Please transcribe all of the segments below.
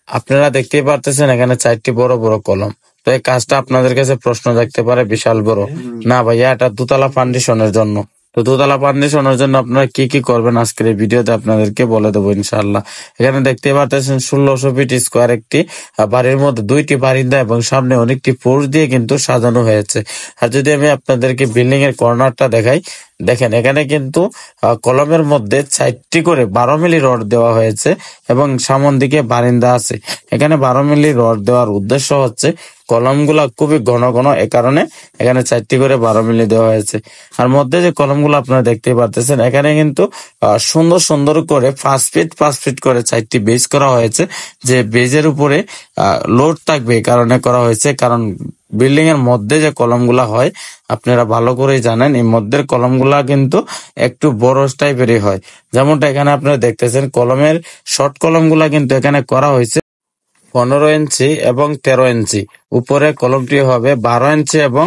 আপনারা দেখতেই পারতেছেন এখানে 4টি বড় বড় কলম। তো এই কাজটা আপনাদের কাছে প্রশ্ন থাকতে পারে বিশাল বড়। না ভাইয়া, এটা দোতলা ফাউন্ডেশনের জন্য। তো দোতলা ফাউন্ডেশনের জন্য আপনারা কি কি করবেন আজকের এই ভিডিওতে আপনাদেরকে বলে দেবো ইনশাআল্লাহ। এখানে দেখতে পারতেছেন 1600 ফিট স্কোয়ার একটি বাড়ির মধ্যে 2টি বারিন্দা এবং সামনে অনেকটি পোর্চ দিয়ে কিন্তু সাজানো হয়েছে। আর যদি আমি আপনাদেরকে বিল্ডিং এর কর্নারটা দেখাই, দেখেন এখানে কিন্তু কলমের মধ্যে 4টি করে 12 মিলি রড দেওয়া হয়েছে এবং সামন দিকে বারিন্দা আছে। এখানে 12 মিলি রড দেওয়ার উদ্দেশ্য হচ্ছে কলমগুলা খুবই ঘন ঘন, এ কারণে এখানে 4টি করে 12 মিলি দেওয়া হয়েছে। আর মধ্যে যে কলমগুলো আপনারা দেখতে পারতেছেন, এখানে কিন্তু সুন্দর সুন্দর করে 5 ফিট 5 ফিট করে 4টি বেজ করা হয়েছে, যে বেজের উপরে লোড থাকবে এই কারণে করা হয়েছে। কারণ বিল্ডিং এর মধ্যে যে কলমগুলা হয় আপনারা ভালো করেই জানেন, এই মধ্যের কলমগুলা কিন্তু একটু বড় টাইপেরই হয়। যেমনটা এখানে আপনারা দেখতেছেন, কলমের শর্ট কলমগুলা কিন্তু এখানে করা হয়েছে 15 ইঞ্চি এবং 13 ইঞ্চি। উপরে কলমটি হবে 12 ইঞ্চি এবং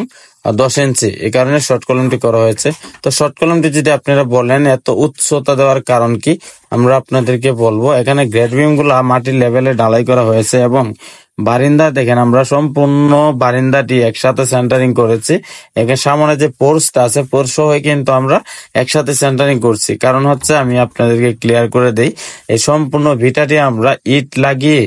10 ইঞ্চি, এই কারণে শর্ট কলমটি করা হয়েছে। তো শর্ট কলমটি যদি আপনারা বলেন এত উচ্চতা দেওয়ার কারণ কি, আমরা আপনাদেরকে বলবো। এখানে গ্রেড বিম গুলা মাটির লেভেলে ঢালাই করা হয়েছে এবং বারিন্দা দেখেন আমরা সম্পূর্ণ বারিন্দাটি একসাথে সেন্টারিং করেছি। এখানে সামনে যে পোর্সটা আছে, পোর্স হয়ে কিন্তু আমরা একসাথে সেন্টারিং করছি। কারণ হচ্ছে আমি আপনাদেরকে ক্লিয়ার করে দেই, এই সম্পূর্ণ ভিটাটি আমরা ইট লাগিয়ে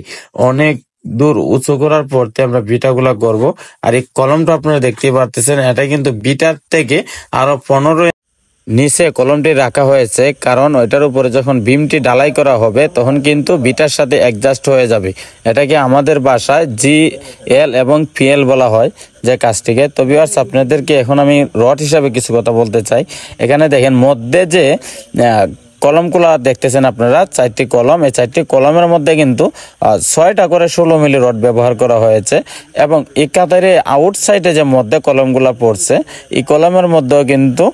অনেক দূর উঁচু করার পর আমরা বিটাগুলা করব। আর এই কলমটা আপনারা দেখতে পারতেছেন, এটা কিন্তু বিটার থেকে আরো 15 নিচে কলমটি রাখা হয়েছে, কারণ ওইটার উপরে যখন বিমটি ঢালাই করা হবে তখন কিন্তু বিটার সাথে অ্যাডজাস্ট হয়ে যাবে। এটাকে আমাদের ভাষায় GL এবং PL বলা হয় যে কাজটিকে। তো ভিউয়ার্স, আপনাদেরকে এখন আমি রড হিসাবে কিছু কথা বলতে চাই। এখানে দেখেন মধ্যে যে কলমগুলা দেখতেছেন আপনারা, 4টি কলম, এই 4টি কলমের মধ্যে কিন্তু 6টা করে 16 মিলি রড ব্যবহার করা হয়েছে এবং একাধারে আউটসাইডে যে মধ্যে কলমগুলা পড়ছে এই কলমের মধ্যেও কিন্তু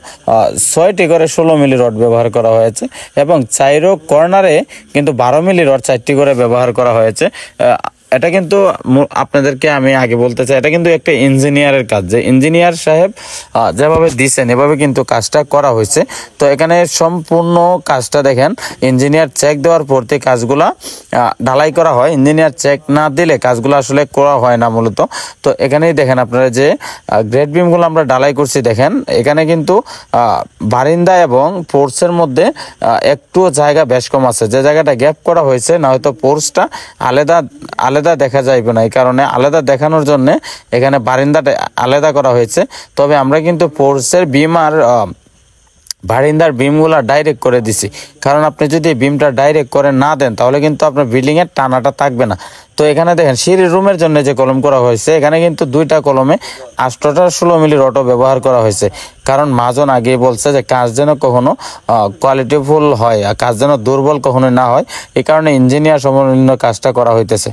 6টি করে 16 মিলি রড ব্যবহার করা হয়েছে এবং চাইরো কর্নারে কিন্তু 12 মিলি রড 4টি করে ব্যবহার করা হয়েছে। এটা কিন্তু আপনাদেরকে আমি আগে বলতে চাই, এটা কিন্তু একটা ইঞ্জিনিয়ারের কাজ, যে ইঞ্জিনিয়ার সাহেব যেভাবে দিচ্ছেন এভাবে কিন্তু কাজটা করা হয়েছে। তো এখানে সম্পূর্ণ কাজটা দেখেন, ইঞ্জিনিয়ার চেক দেওয়ার পরতে কাজগুলা ঢালাই করা হয়। ইঞ্জিনিয়ার চেক না দিলে কাজগুলো আসলে করা হয় না মূলত। তো এখানেই দেখেন আপনারা যে গ্রেড বিমগুলো আমরা ঢালাই করছি, দেখেন এখানে কিন্তু বারিন্দা এবং পোর্সের মধ্যে একটু জায়গা বেশ কম আছে, যে জায়গাটা গ্যাপ করা হয়েছে, না হয়তো পোর্সটা আলাদা আলাদা দেখা যাইবে না, এই কারণে আলাদা দেখানোর জন্য এখানে বারিন্দাটা আলাদা করা হয়েছে। তবে আমরা কিন্তু পোর্সের বিম আর বারিন্দার বিমগুলা ডাইরেক্ট করে দিছি, কারণ আপনি যদি বিমটা ডাইরেক্ট করে না দেন তাহলে কিন্তু আপনার বিল্ডিং এর টানাটা থাকবে না। তো এখানে দেখেন সিঁড়ির রুমের জন্য যে কলম করা হয়েছে, এখানে কিন্তু 2টা কলমে 8টা 16 মিলি রডও ব্যবহার করা হয়েছে। কারণ মহাজন আগে বলছে যে কাজ যেন কখনো কোয়ালিটিফুল হয় আর কাজ যেন দুর্বল কখনো না হয়, এই কারণে ইঞ্জিনিয়ার সমন্বয় কাজটা করা হইতেছে।